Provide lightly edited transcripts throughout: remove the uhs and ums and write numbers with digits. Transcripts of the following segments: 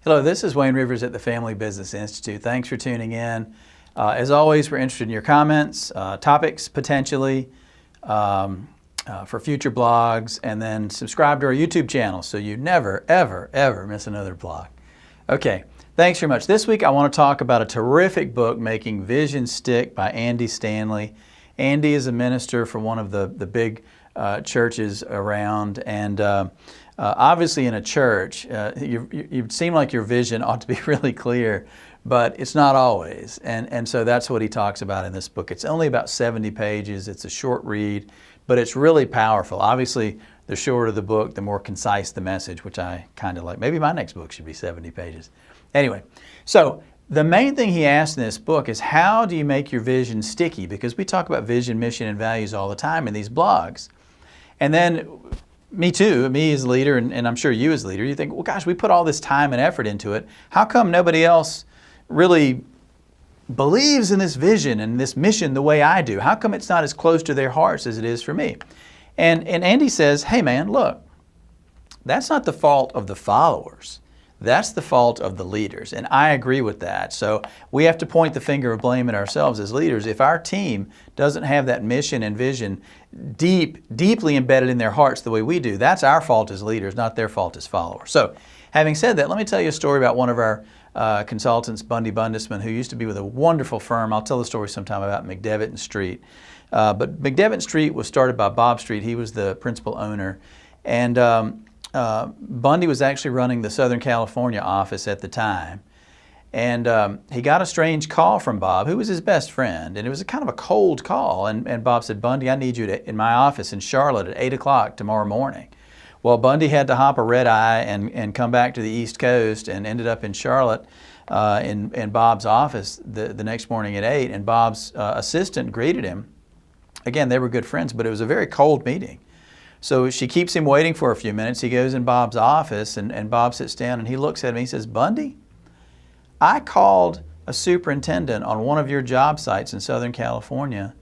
Hello, this is Wayne Rivers at the Family Business Institute. Thanks for tuning in. As always, we're interested in your comments, topics potentially for future blogs, and then subscribe to our YouTube channel so you never, ever, ever miss another blog. Okay, thanks very much. This week I want to talk about a terrific book, Making Vision Stick by Andy Stanley. Andy is a minister for one of the big churches around, and obviously in a church, you seem like your vision ought to be really clear, but it's not always. And so that's what he talks about in this book. It's only about 70 pages. It's a short read, but it's really powerful. Obviously, the shorter the book, the more concise the message, which I kind of like. Maybe my next book should be 70 pages. Anyway, so the main thing he asks in this book is, how do you make your vision sticky? Because we talk about vision, mission, and values all the time in these blogs. And then me as a leader, and I'm sure you as a leader, you think, well, gosh, we put all this time and effort into it. How come nobody else really believes in this vision and this mission the way I do? How come it's not as close to their hearts as it is for me? And Andy says, hey man, look, that's not the fault of the followers. That's the fault of the leaders. And I agree with that. So we have to point the finger of blame at ourselves as leaders. If our team doesn't have that mission and vision deeply embedded in their hearts the way we do, that's our fault as leaders, not their fault as followers. So having said that, let me tell you a story about one of our consultants, Bundy Bundesman, who used to be with a wonderful firm. I'll tell the story sometime about McDevitt and Street. But McDevitt Street was started by Bob Street. He was the principal owner. And Bundy was actually running the Southern California office at the time. And he got a strange call from Bob, who was his best friend. And it was a kind of a cold call. And Bob said, Bundy, I need you in my office in Charlotte at 8 o'clock tomorrow morning. Well, Bundy had to hop a red eye and come back to the East Coast, and ended up in Charlotte in Bob's office the next morning at 8. And Bob's assistant greeted him. Again, they were good friends, but it was a very cold meeting. So she keeps him waiting for a few minutes. He goes in Bob's office, and Bob sits down, and he looks at him. He says, Bundy, I called a superintendent on one of your job sites in Southern California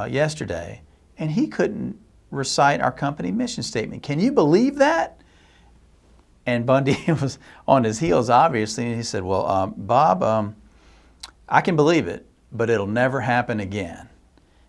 yesterday, and he couldn't recite our company mission statement. Can you believe that? And Bundy was on his heels, obviously, and he said, well, Bob, I can believe it, but it'll never happen again.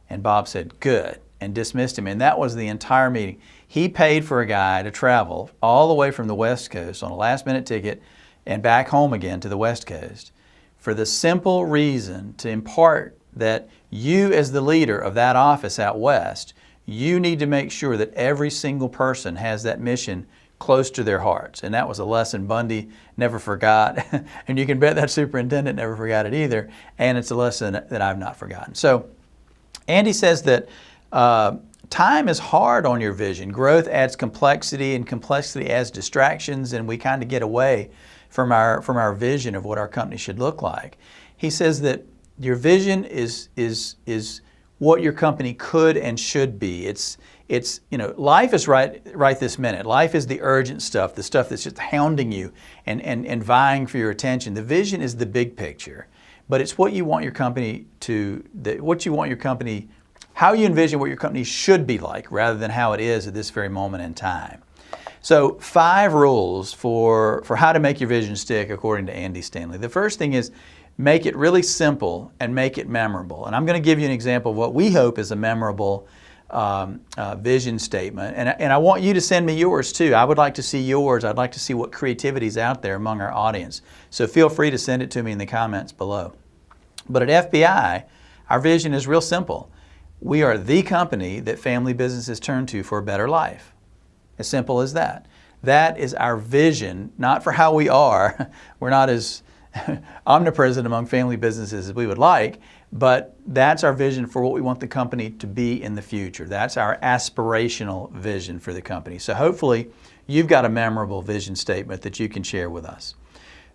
And Bob said, good, and dismissed him. And that was the entire meeting. He paid for a guy to travel all the way from the West Coast on a last-minute ticket and back home again to the West Coast for the simple reason to impart that you, as the leader of that office out West, you need to make sure that every single person has that mission close to their hearts. And that was a lesson Bundy never forgot. And you can bet that superintendent never forgot it either. And it's a lesson that I've not forgotten. So Andy says that time is hard on your vision. Growth adds complexity, and complexity adds distractions, and we kind of get away from our vision of what our company should look like. He says that your vision is what your company could and should be. It's life is right this minute. Life is the urgent stuff, the stuff that's just hounding you and vying for your attention. The vision is the big picture. But it's what you want your company how you envision what your company should be like rather than how it is at this very moment in time. So 5 rules for how to make your vision stick according to Andy Stanley. The first thing is, make it really simple and make it memorable. And I'm going to give you an example of what we hope is a memorable vision statement. And I want you to send me yours too. I would like to see yours. I'd like to see what creativity is out there among our audience. So feel free to send it to me in the comments below. But at FBI, our vision is real simple. We are the company that family businesses turn to for a better life. As simple as that. That is our vision, not for how we are. We're not as omnipresent among family businesses as we would like, but that's our vision for what we want the company to be in the future. That's our aspirational vision for the company. So hopefully you've got a memorable vision statement that you can share with us.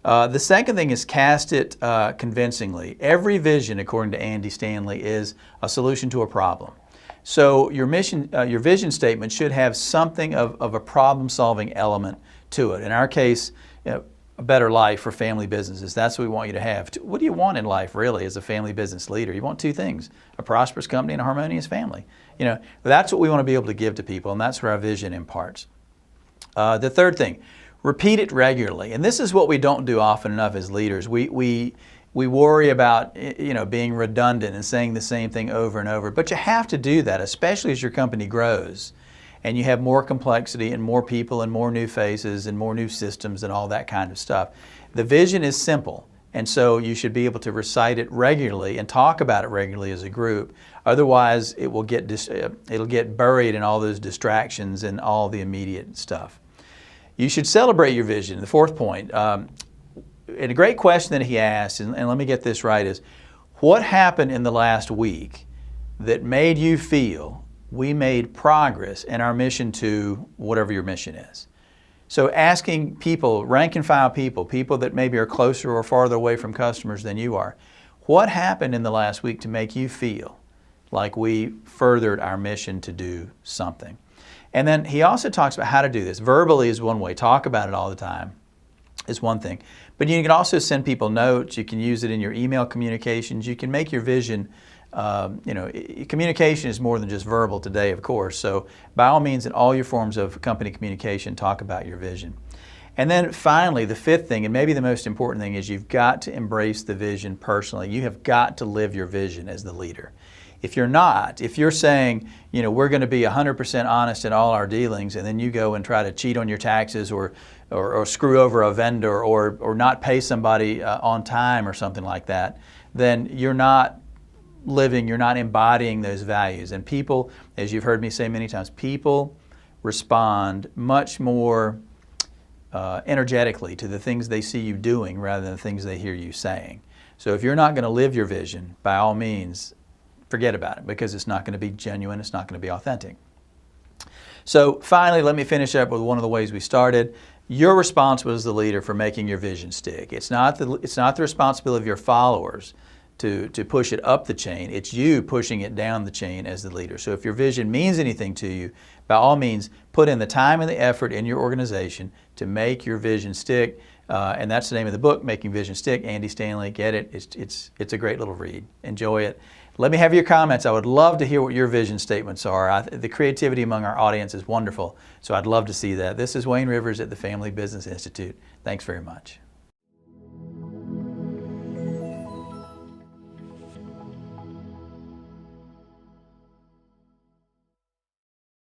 The second thing is, cast it convincingly. Every vision, according to Andy Stanley, is a solution to a problem. So your vision statement should have something of a problem-solving element to it. In our case, a better life for family businesses. That's what we want you to have. What do you want in life, really, as a family business leader? You want 2 things: a prosperous company and a harmonious family. That's what we want to be able to give to people, and that's what our vision imparts. The third thing, repeat it regularly. And this is what we don't do often enough as leaders. We worry about being redundant and saying the same thing over and over. But you have to do that, especially as your company grows and you have more complexity and more people and more new faces and more new systems and all that kind of stuff. The vision is simple, and so you should be able to recite it regularly and talk about it regularly as a group. Otherwise, it'll get buried in all those distractions and all the immediate stuff. You should celebrate your vision. The fourth point, and a great question that he asked, and let me get this right, is what happened in the last week that made you feel we made progress in our mission to whatever your mission is? So asking people, rank and file people that maybe are closer or farther away from customers than you are, what happened in the last week to make you feel like we furthered our mission to do something? And then he also talks about how to do this. Verbally is one way. Talk about it all the time is one thing. But you can also send people notes. You can use it in your email communications. You can make your vision, communication is more than just verbal today, of course. So by all means, in all your forms of company communication, talk about your vision. And then finally, the fifth thing, and maybe the most important thing, is you've got to embrace the vision personally. You have got to live your vision as the leader. If you're not, if you're saying, we're going to be 100% honest in all our dealings, and then you go and try to cheat on your taxes or screw over a vendor or not pay somebody on time or something like that, then you're not living, you're not embodying those values. And people, as you've heard me say many times, people respond much more energetically to the things they see you doing rather than the things they hear you saying. So if you're not going to live your vision, by all means, forget about it, because it's not going to be genuine, it's not going to be authentic. So finally, let me finish up with one of the ways we started. You're responsible as the leader for making your vision stick. It's not the responsibility of your followers to push it up the chain. It's you pushing it down the chain as the leader. So if your vision means anything to you, by all means, put in the time and the effort in your organization to make your vision stick. And that's the name of the book, Making Vision Stick. Andy Stanley, get it? It's a great little read. Enjoy it. Let me have your comments. I would love to hear what your vision statements are. The creativity among our audience is wonderful, so I'd love to see that. This is Wayne Rivers at the Family Business Institute. Thanks very much.